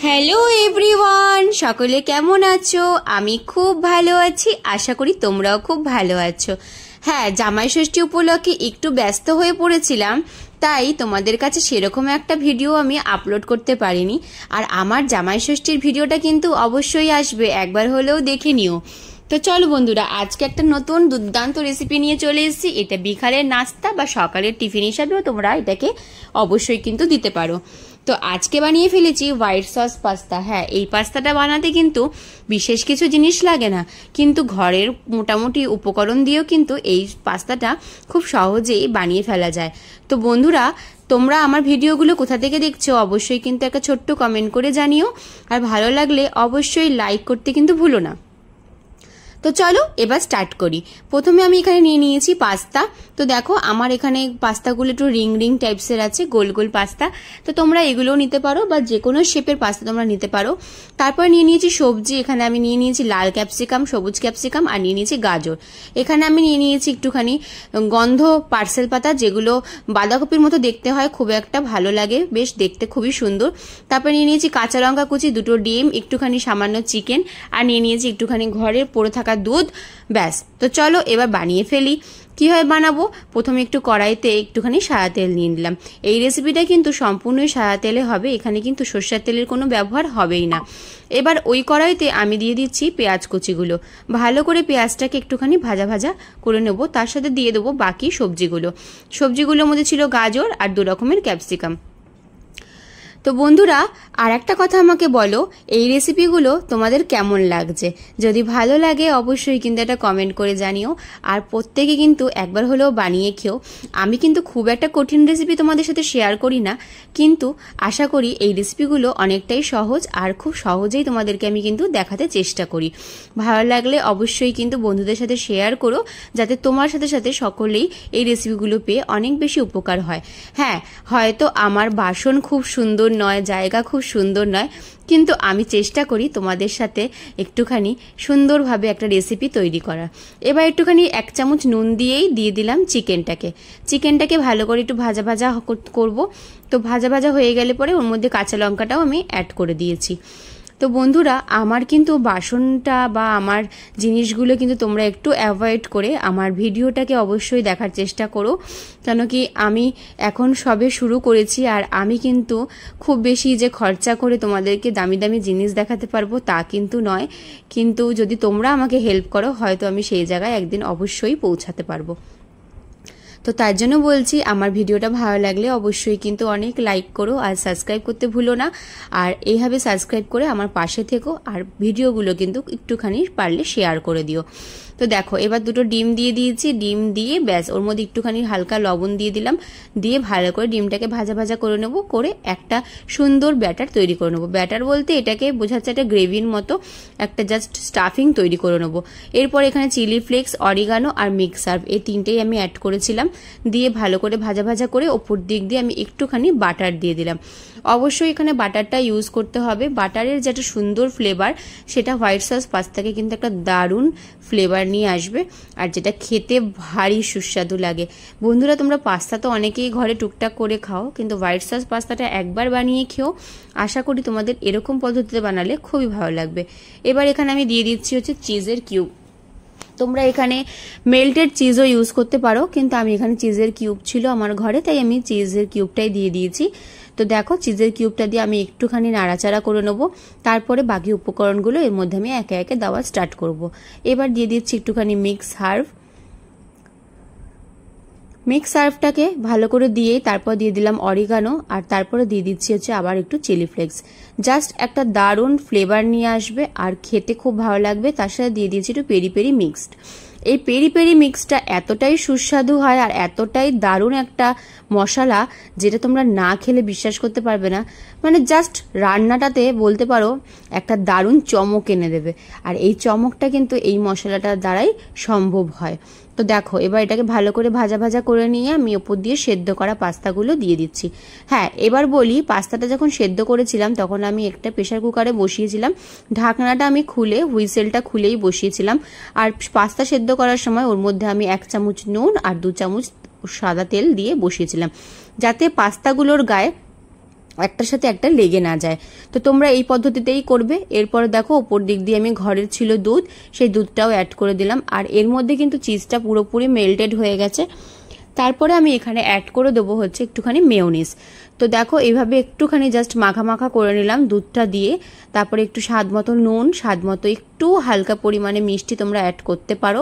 Hello everyone, সকলে কেমন আছো? আমি খুব ভালো আছি, আশা করি তোমরাও খুব ভালো আছো। হ্যাঁ, জামাই ষষ্ঠী উপলক্ষে একটু ব্যস্ত হয়ে পড়েছিলাম, তাই তোমাদের কাছে সেরকম একটা ভিডিও আমি আপলোড করতে পারিনি। আর আমার জামাই ষষ্ঠীর ভিডিওটা কিন্তু অবশ্যই আসবে, একবার হলেও দেখে নিও। তো চলো বন্ধুরা, আজকে একটা নতুন দুর্দান্ত রেসিপি নিয়ে চলে এসেছি। এটা বিকালের নাস্তা বা সকালের টিফিন হিসাবেও তোমরা এটাকে অবশ্যই কিন্তু দিতে পারো। তো আজকে বানিয়ে ফেলেছি হোয়াইট সস পাস্তা। হ্যাঁ, এই পাস্তাটা বানাতে কিন্তু বিশেষ কিছু জিনিস লাগে না, কিন্তু ঘরের মোটামুটি উপকরণ দিয়েও কিন্তু এই পাস্তাটা খুব সহজেই বানিয়ে ফেলা যায়। তো বন্ধুরা, তোমরা আমার ভিডিওগুলো কোথা থেকে দেখছো অবশ্যই কিন্তু একটা ছোট্ট কমেন্ট করে জানিও, আর ভালো লাগলে অবশ্যই লাইক করতে কিন্তু ভুলো না। তো চলো এবার স্টার্ট করি। প্রথমে আমি এখানে নিয়ে নিয়েছি পাস্তা। তো দেখো আমার এখানে পাস্তাগুলো একটু রিং রিং টাইপসের আছে, গোল গোল পাস্তা। তো তোমরা এগুলোও নিতে পারো বা যে কোনো শেপের পাস্তা তোমরা নিতে পারো। তারপর নিয়ে নিয়েছি সবজি। এখানে আমি নিয়ে নিয়েছি লাল ক্যাপসিকাম, সবুজ ক্যাপসিকাম, আর নিয়ে নিয়েছি গাজর। এখানে আমি নিয়ে নিয়েছি একটুখানি গন্ধ পার্সেল পাতা, যেগুলো বাঁধাকপির মতো দেখতে হয়, খুব একটা ভালো লাগে, বেশ দেখতে খুবই সুন্দর। তারপর নিয়ে নিয়েছি কাঁচা লঙ্কা কুচি, দুটো ডিম, একটুখানি সামান্য চিকেন, আর নিয়ে নিয়েছি একটুখানি ঘরের পড়ে থাকা দুধ। ব্যাস। তো চলো এবার বানিয়ে ফেলি। কীভাবে বানাবো? প্রথমে একটু কড়াইতে একটুখানি সাদা তেল নিয়ে নিলাম। এই রেসিপিটা কিন্তু সম্পূর্ণই সাদা তেলে হবে, এখানে কিন্তু সরষের তেলের কোনো ব্যবহার হবেই না। এবার ওই কড়াইতে আমি দিয়ে দিচ্ছি পেঁয়াজ কুচিগুলো। ভালো করে পেঁয়াজটাকে একটুখানি ভাজা ভাজা করে নেব, তার সাথে দিয়ে দেবো বাকি সবজিগুলোর মধ্যে ছিল গাজর আর 2 রকমের ক্যাপসিকাম। তো বন্ধুরা, আর একটা কথা আমাকে বলো, এই রেসিপিগুলো তোমাদের কেমন লাগছে? যদি ভালো লাগে অবশ্যই কিন্তু একটা কমেন্ট করে জানিও, আর প্রত্যেকে কিন্তু একবার হলেও বানিয়ে খেও। আমি কিন্তু খুব একটা কঠিন রেসিপি তোমাদের সাথে শেয়ার করি না, কিন্তু আশা করি এই রেসিপিগুলো অনেকটাই সহজ, আর খুব সহজেই তোমাদেরকে আমি কিন্তু দেখাতে চেষ্টা করি। ভালো লাগলে অবশ্যই কিন্তু বন্ধুদের সাথে শেয়ার করো, যাতে তোমার সাথে সাথে সকলেই এই রেসিপিগুলো পেয়ে অনেক বেশি উপকার হয়। হ্যাঁ, হয়তো আমার বাসন খুব সুন্দর নয়, জায়গা খুব সুন্দর নয়, কিন্তু আমি চেষ্টা করি তোমাদের সাথে একটুখানি সুন্দরভাবে একটা রেসিপি তৈরি করার। এবার একটুখানি 1 চামচ নুন দিয়ে দিলাম চিকেনটাকে ভালো করে একটু ভাজা ভাজা করব। তো ভাজা ভাজা হয়ে গেলে পরে ওর মধ্যে কাঁচা লঙ্কাটাও আমি অ্যাড করে দিয়েছি। তো বন্ধুরা, আমার কিন্তু বাসনটা বা আমার জিনিসগুলো কিন্তু তোমরা একটু অ্যাভয়েড করে আমার ভিডিওটাকে অবশ্যই দেখার চেষ্টা করো, কেন কি আমি এখন সবে শুরু করেছি, আর আমি কিন্তু খুব বেশি যে খরচা করে তোমাদেরকে দামি দামি জিনিস দেখাতে পারবো তা কিন্তু নয়, কিন্তু যদি তোমরা আমাকে হেল্প করো হয়তো আমি সেই জায়গায় একদিন অবশ্যই পৌঁছাতে পারবো। তো তার জন্য বলছি, আমার ভিডিওটা ভালো লাগলে অবশ্যই কিন্তু অনেক লাইক করো, আর সাবস্ক্রাইব করতে ভুলো না। আর এইভাবে সাবস্ক্রাইব করে আমার পাশে থেকো, আর ভিডিওগুলো কিন্তু একটুখানি পারলে শেয়ার করে দিও। তো দেখো, এবার 2টো ডিম দিয়ে দিয়েছি। ডিম দিয়ে ব্যাস ওর মধ্যে একটুখানি হালকা লবণ দিয়ে দিলাম, দিয়ে ভালো করে ডিমটাকে ভাজা ভাজা করে নেব, করে একটা সুন্দর ব্যাটার তৈরি করে নেবো। ব্যাটার বলতে এটাকে বোঝাচ্ছে একটা গ্রেভির মতো একটা জাস্ট স্টাফিং তৈরি করে নেবো। এরপর এখানে চিলি ফ্লেক্স, অরিগানো আর মিক্স হার্ব, এই 3টেই আমি অ্যাড করেছিলাম। দিয়ে ভালো করে ভাজা ভাজা করে ওপর দিক দিয়ে আমি একটুখানি বাটার দিয়ে দিলাম। অবশ্যই এখানে বাটারটা ইউজ করতে হবে। বাটারের যেটা সুন্দর ফ্লেভার, সেটা হোয়াইট সস পাস্তাকে কিন্তু একটা দারুণ ফ্লেভার নিয়ে আসবে, আর যেটা খেতে ভারী সুস্বাদু লাগে। বন্ধুরা, তোমরা পাস্তা তো অনেকেই ঘরে টুকটাক করে খাও, কিন্তু হোয়াইট সস পাস্তাটা একবার বানিয়ে খেও। আশা করি তোমাদের এরকম পদ্ধতিতে বানালে খুবই ভালো লাগবে। এবার এখানে আমি দিয়ে দিচ্ছি হচ্ছে চিজের কিউব। তোমরা এখানে মেল্টেড চিজও ইউজ করতে পারো, কিন্তু আমি এখানে চিজের কিউব ছিল আমার ঘরে, তাই আমি চিজের কিউবটাই দিয়ে দিয়েছি। তো দেখো, চিজের কিউবটা দিয়ে আমি একটুখানি নাড়াচাড়া করে নেবো, তারপরে বাকি উপকরণগুলো এর মধ্যে আমি একে একে দেওয়া স্টার্ট করব। এবার দিয়ে দিচ্ছি একটুখানি মিক্স হার্বটাকে ভালো করে দিয়ে তারপর দিয়ে দিলাম অরিগানো, আর তারপরে দিয়ে দিচ্ছি হচ্ছে আবার একটু চিলি ফ্লেক্স। জাস্ট একটা দারুণ ফ্লেভার নিয়ে আসবে, আর খেতে খুব ভালো লাগবে। তার সাথে দিয়ে দিয়েছি একটু পেরি পেরি মিক্সড। এই পেরি পেরি মিক্সটা এতটাই সুস্বাদু হয়, আর এতটাই দারুণ একটা মশলা, যেটা তোমরা না খেলে বিশ্বাস করতে পারবে না। মানে জাস্ট রান্নাটাতে বলতে পারো একটা দারুণ চমক এনে দেবে, আর এই চমকটা কিন্তু এই মশলাটার দ্বারাই সম্ভব হয়। তো দেখো, এবার এটাকে ভালো করে ভাজা ভাজা করে নিয়ে আমি ওপর দিয়ে সেদ্ধ করা পাস্তাগুলো দিয়ে দিচ্ছি। হ্যাঁ, এবার বলি, পাস্তাটা যখন সেদ্ধ করেছিলাম তখন আমি একটা প্রেসার কুকারে বসিয়েছিলাম। ঢাকনাটা আমি খুলে, হুইসেলটা খুলেই বসিয়েছিলাম। আর পাস্তা সেদ্ধ করার সময় ওর মধ্যে আমি 1 চামচ নুন আর 2 চামচ সাদা তেল দিয়ে বসিয়েছিলাম, যাতে পাস্তাগুলোর গায়ে একটার সাথে একটা লেগে না যায়। তো তোমরা এই পদ্ধতিতেই করবে। এরপরে দেখো ওপর দিক দিয়ে আমি ঘরের ছিল দুধ, সেই দুধটাও অ্যাড করে দিলাম। আর এর মধ্যে কিন্তু চিজটা পুরোপুরি মেল্টেড হয়ে গেছে। তারপরে আমি এখানে অ্যাড করে দেবো হচ্ছে একটুখানি মেয়োনিজ। তো দেখো এইভাবে একটুখানি জাস্ট মাখা মাখা করে নিলাম দুধটা দিয়ে। তারপরে একটু স্বাদ মতো নুন, স্বাদ মতো একটু হালকা পরিমাণে মিষ্টি তোমরা অ্যাড করতে পারো।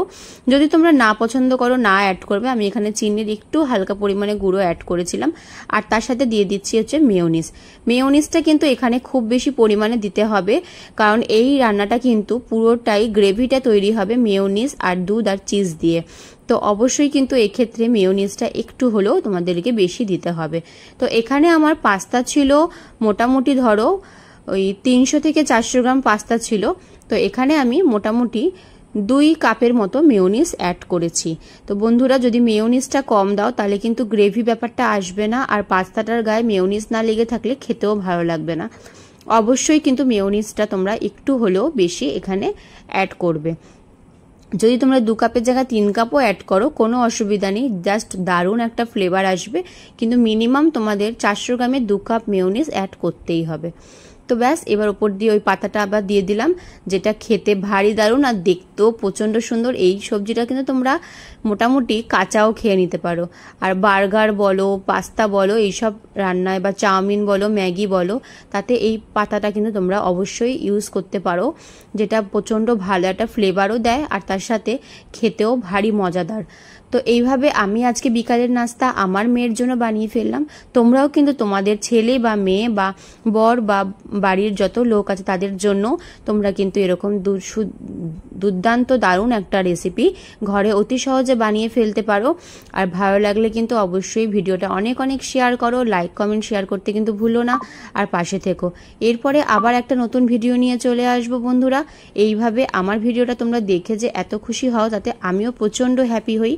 যদি তোমরা না পছন্দ করো না অ্যাড করবে। আমি এখানে চিনির একটু হালকা পরিমাণে গুঁড়ো অ্যাড করেছিলাম। আর তার সাথে দিয়ে দিচ্ছি হচ্ছে মেয়োনিজ। মেয়োনিজটা কিন্তু এখানে খুব বেশি পরিমাণে দিতে হবে, কারণ এই রান্নাটা কিন্তু পুরোটাই গ্রেভিটা তৈরি হবে মেয়োনিজ আর দুধ আর চিজ দিয়ে। তো অবশ্যই কিন্তু এক্ষেত্রে মেয়োনিজটা একটু হলেও তোমাদেরকে বেশি দিতে হবে। তো এখানে আমার পাস্তা ছিল মোটামুটি ধরো ওই 300 থেকে 400 গ্রাম পাস্তা ছিল। তো এখানে আমি মোটামুটি 2 কাপের মতো মেয়োনিজ অ্যাড করেছি। তো বন্ধুরা, যদি মেয়োনিজটা কম দাও তাহলে কিন্তু গ্রেভি ব্যাপারটা আসবে না, আর পাস্তাটার গায়ে মেয়োনিজ না লেগে থাকলে খেতেও ভালো লাগবে না। অবশ্যই কিন্তু মেয়োনিজটা তোমরা একটু হলেও বেশি এখানে অ্যাড করবে। যদি তোমরা 2 কাপের জায়গায় 3 কাপও অ্যাড করো কোনো অসুবিধা নেই, জাস্ট দারুণ একটা ফ্লেভার আসবে। কিন্তু মিনিমাম তোমাদের 400 গ্রামের 2 কাপ মেয়োনিজ অ্যাড করতেই হবে। তো ব্যাস, এবার ওপর দিয়ে ওই পাতাটা আবার দিয়ে দিলাম, যেটা খেতে ভারী দারুণ আর দেখতেও প্রচণ্ড সুন্দর। এই সবজিটা কিন্তু তোমরা মোটামুটি কাঁচাও খেয়ে নিতে পারো। আর বার্গার বলো, পাস্তা বলো, এইসব রান্নায় বা চাউমিন বলো, ম্যাগি বলো, তাতে এই পাতাটা কিন্তু তোমরা অবশ্যই ইউজ করতে পারো, যেটা প্রচণ্ড ভালো একটা ফ্লেভারও দেয় আর তার সাথে খেতেও ভারী মজাদার। তো এইভাবে আমি আজকে বিকালের নাস্তা আমার মেয়ের জন্য বানিয়ে ফেললাম। তোমরাও কিন্তু তোমাদের ছেলে বা মেয়ে বা বর বা বাড়ির যত লোক আছে তাদের জন্য তোমরা কিন্তু এরকম দুর্দান্ত দারুণ একটা রেসিপি ঘরে অতি সহজে বানিয়ে ফেলতে পারো। আর ভালো লাগলে কিন্তু অবশ্যই ভিডিওটা অনেক অনেক শেয়ার করো, লাইক কমেন্ট শেয়ার করতে কিন্তু ভুলো না, আর পাশে থেকো। এরপরে আবার একটা নতুন ভিডিও নিয়ে চলে আসবো বন্ধুরা। এইভাবে আমার ভিডিওটা তোমরা দেখে যে এত খুশি হও তাতে আমিও প্রচণ্ড হ্যাপি হই।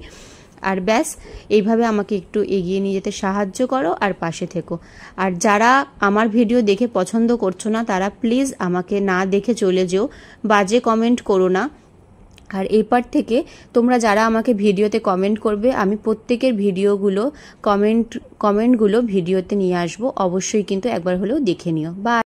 আর ব্যাস, এইভাবে আমাকে একটু এগিয়ে নিয়ে যেতে সাহায্য করো আর পাশে থেকো। আর যারা আমার ভিডিও দেখে পছন্দ করছো না তারা প্লিজ আমাকে না দেখে চলে যেও, বাজে কমেন্ট করো না। আর এরপর থেকে তোমরা যারা আমাকে ভিডিওতে কমেন্ট করবে আমি প্রত্যেকের ভিডিওগুলো কমেন্টগুলো ভিডিওতে নিয়ে আসবো। অবশ্যই কিন্তু একবার হলেও দেখে নিও। বাই।